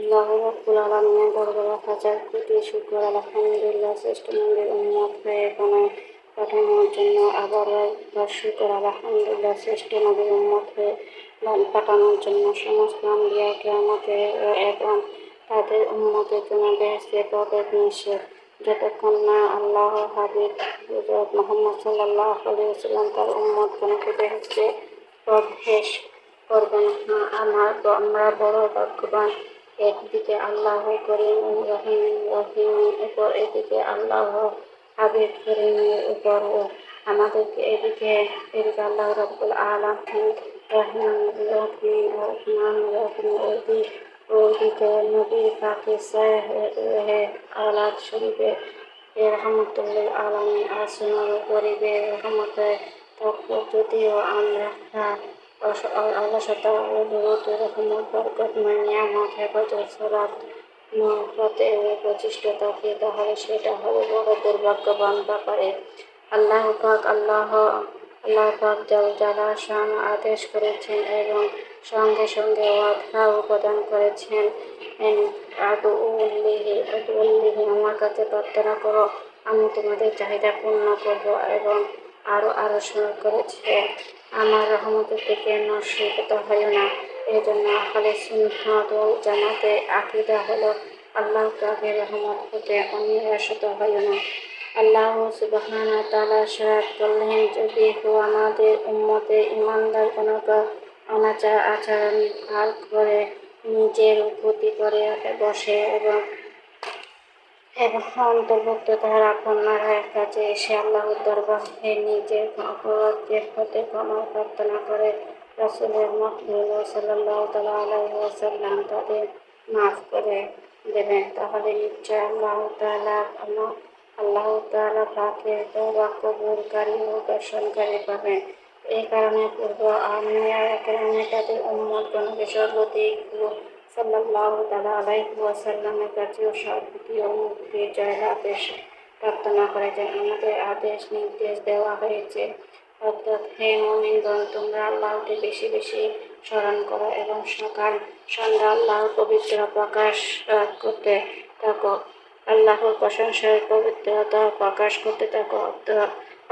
আল্লাহ রাব্বুল আলামিনের দরবারে হাজার কোটি শুকর, আলহামদুলিল্লাহ। শ্রেষ্ঠ নবীর উম্মত হয়ে বানায় পাঠানোর জন্য আবারও একবার শুকর, আলহামদুলিল্লাহ। শ্রেষ্ঠ নবীর উম্মত হয়ে পাঠানোর জন্য সমস্ত আম্বিয়া কিয়ামতের এবং তাদের উম্মতের জন্য বেহেশতে প্রবেশ নিষেধ। যতক্ষণ না আল্লাহ হাবিব হযরত মুহাম্মদ সাল্লাল্লাহু আলাইহি ওয়াসাল্লাম তার উম্মতগণকে বেহেশতে প্রবেশ করবেন। আমরা বড় ভাগ্যবান। একদিকে আল্লাহ করিম রহিমের উপর, এদিকে আল্লাহ হাবিব করিমের উপর, ও আমাদেরকে এদিকে আল্লাহ রাব্বুল আলামিন রহিম রহমান রহিম, ওদিকে নবী পাকে সাহেহ আলাদ শরীফে রহমতুল্লিল আলামিন আসমার গরিবে রহমতে। তারপর যদিও আমরা অলসতা ও দূরত রহমত বরকতময় নিয়ামত হেফাজত সালাত নফরতে প্রচেষ্ট থাকি, তাহলে সেটা হবে বড় দুর্ভাগ্যবান ব্যাপারে। আল্লাহ পাক জাল জালাশান আদেশ করেছেন এবং সঙ্গে সঙ্গে ওয়াদা প্রদান করেছেন, আদউল্লিহি আমার কাছে প্রার্থনা করো, আমি তোমাদের চাহিদা পূর্ণ করব। এবং আরো স্মরণ করেছে, আমার রহমতের থেকে নসীহত হইও না। এজন্য আহলে সুন্নাত ওয়াল জামাতের আকীদা হলো, আল্লাহ পাকের রহমত হতে নিরাশিত হইও না। আল্লাহ সুবহানাহু ওয়া তাআলা ইরশাদ করলেন, যদি কেউ আমাদের উম্মতের ঈমানদারগণকে অনাচার আচরণ ভাগ করে নিজের ক্ষতি করে বসে এবং অন্তর্ভুক্ত তাহার আপনার কাছে এসে আল্লাহর দরবারে নিজের অপরাধের হতে ক্ষমা প্রার্থনা করে, রাসূলের মখদুম সাল্লাল্লাহু তাআলা আলাইহি ওয়াসাল্লাম তাদের মাফ করে দেবেন, তাহলে নিশ্চয় আল্লাহ তাআলা পাকের তওবা কবুলকারী ও দর্শনকারী পাবেন। এই কারণে পূর্ব আম্বিয়া কেরাম তাদের উম্মতগণকে সর্বাধিক সাল্লাল্লাহু তাআলা আলাইহি ওয়াসাল্লামের কাছেও শান্তি ও মুক্তির জয়লাভের প্রার্থনা করেছেন। আমাদের আদেশ নির্দেশ দেওয়া হয়েছে, অর্থাৎ হে মুমিনগণ, তোমরা আল্লাহকে বেশি বেশি স্মরণ করো এবং সকাল সন্ধ্যা আল্লাহর পবিত্র প্রকাশ করতে থাকো, আল্লাহর প্রশংসায় পবিত্রতা প্রকাশ করতে থাকো।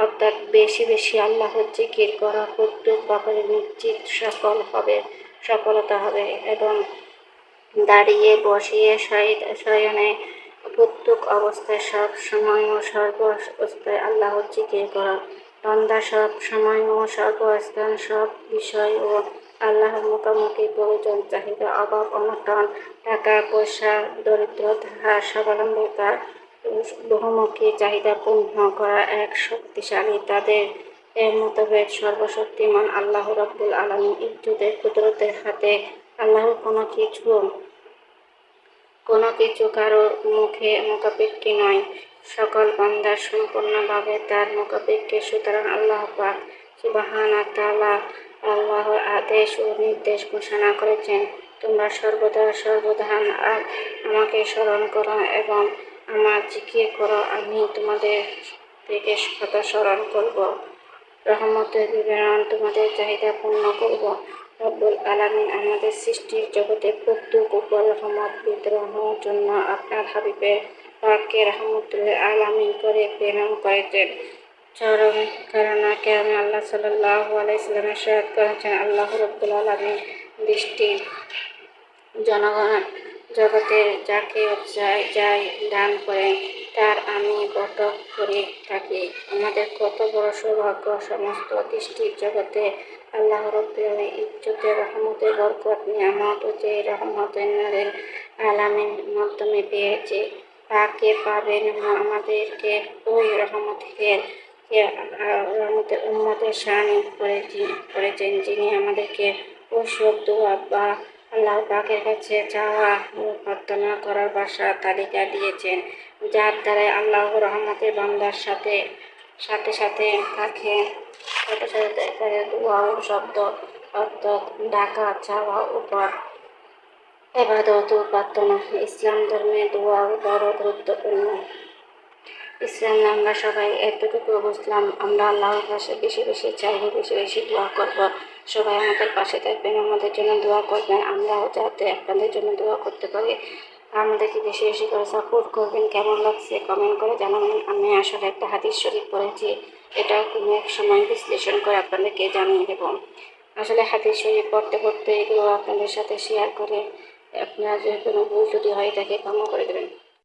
অর্থাৎ বেশি বেশি আল্লাহর জিকির করা প্রত্যেক ব্যাপারে নিশ্চিত সফলতা হবে। এবং দাঁড়িয়ে বসিয়ে শয়নে প্রত্যেক অবস্থায় সব সময় ও সর্বাবস্থায় আল্লাহর জিকির করা। বান্দা সব সময় ও সর্বস্থান সব বিষয় ও আল্লাহর মুখোমুখি প্রয়োজন, চাহিদা, অভাব অনটন, টাকা পয়সা, দরিদ্রতা, স্বাবলম্বিতা, বহুমুখী চাহিদা পূর্ণ করা এক শক্তিশালী তাদের এর মোতাবেক সর্বশক্তিমান আল্লাহ রাব্বুল আলামিন ইজ্জতের কুদরতের হাতে। আল্লাহর কোনো কিছু কারোর মুখাপেক্ষী নয়, সকল বান্দার সম্পূর্ণভাবে তার মুখাপেক্ষী। সুতরাং আল্লাহ পাক সুবহানাহু ওয়া তাআলা আল্লাহর আদেশ ও নির্দেশ ঘোষণা করেছেন, তোমরা সর্বদা আমাকে স্মরণ করো এবং আমার জিকির করো, আমি তোমাদের থেকে কথা স্মরণ করব, রহমতের বিবরণ তোমাদের চাহিদা পূর্ণ করব। রব্বুল আলামিন আমাদের সৃষ্টির জগতে প্রত্যেক উপর রহমত বিতরণের জন্য আপনার হাবিবের পাককে রহমতুল আলামিন করে প্রেরণ করেছেন। চরম কারণা কেরামে আল্লাহ সাল্লাল্লাহু আলাইহি ওয়াসাল্লাম ইরশাদ করেছেন, আল্লাহ রাব্বুল আলামিন বৃষ্টি জগতে যাকে যাই দান করেন, তার আমি বরকত করে থাকি। আমাদের কত বড় সৌভাগ্য, সমস্ত সৃষ্টির জগতে আল্লাহ রাব্বুল আলামিন ইজ্জতের রহমতের বরকত নিয়ামত ও যে রহমতের নূরের আলামিন মাধ্যমে পেয়েছে, তাকে পাবেন আমাদেরকে ওই রহমতের উম্মতের শামিল করেছেন, যিনি আমাদেরকে ওসব দোয়া বা আল্লাহ পাকের কাছে চাওয়া ও প্রার্থনা করার ভাষা তালিকা দিয়েছেন, যার দ্বারাই আল্লাহর রহমতের বান্দার সাথে সাথে থাকে দোয়া ও শব্দ, অর্থাৎ ডাকা, চাওয়া উপর ইবাদত ও প্রার্থনা। ইসলাম ধর্মে দোয়া বড় গুরুত্বপূর্ণ। ইসলামে আমরা সবাই এতটুকু বুঝলাম, আমরা আল্লাহর কাছে বেশি বেশি চাইব, বেশি বেশি দোয়া করব, সবাই আমাদের পাশে থাকবেন, আমাদের জন্য দোয়া করবেন, আমরাও যাতে আপনাদের জন্য দোয়া করতে পারি। আমাদেরকে বেশি বেশি করে সাপোর্ট করবেন। কেমন লাগছে কমেন্ট করে জানাবেন। আমি আসলে একটা হাদিস শরীফ পড়েছি, এটাও কোনো এক সময় বিশ্লেষণ করে আপনাদেরকে জানিয়ে দেব। আসলে হাদিস শরীফ পড়তে পড়তে এগুলো আপনাদের সাথে শেয়ার করে আপনার যে কোনো ভুল ত্রুটি হয় তাকে ক্ষমা করে দেবেন।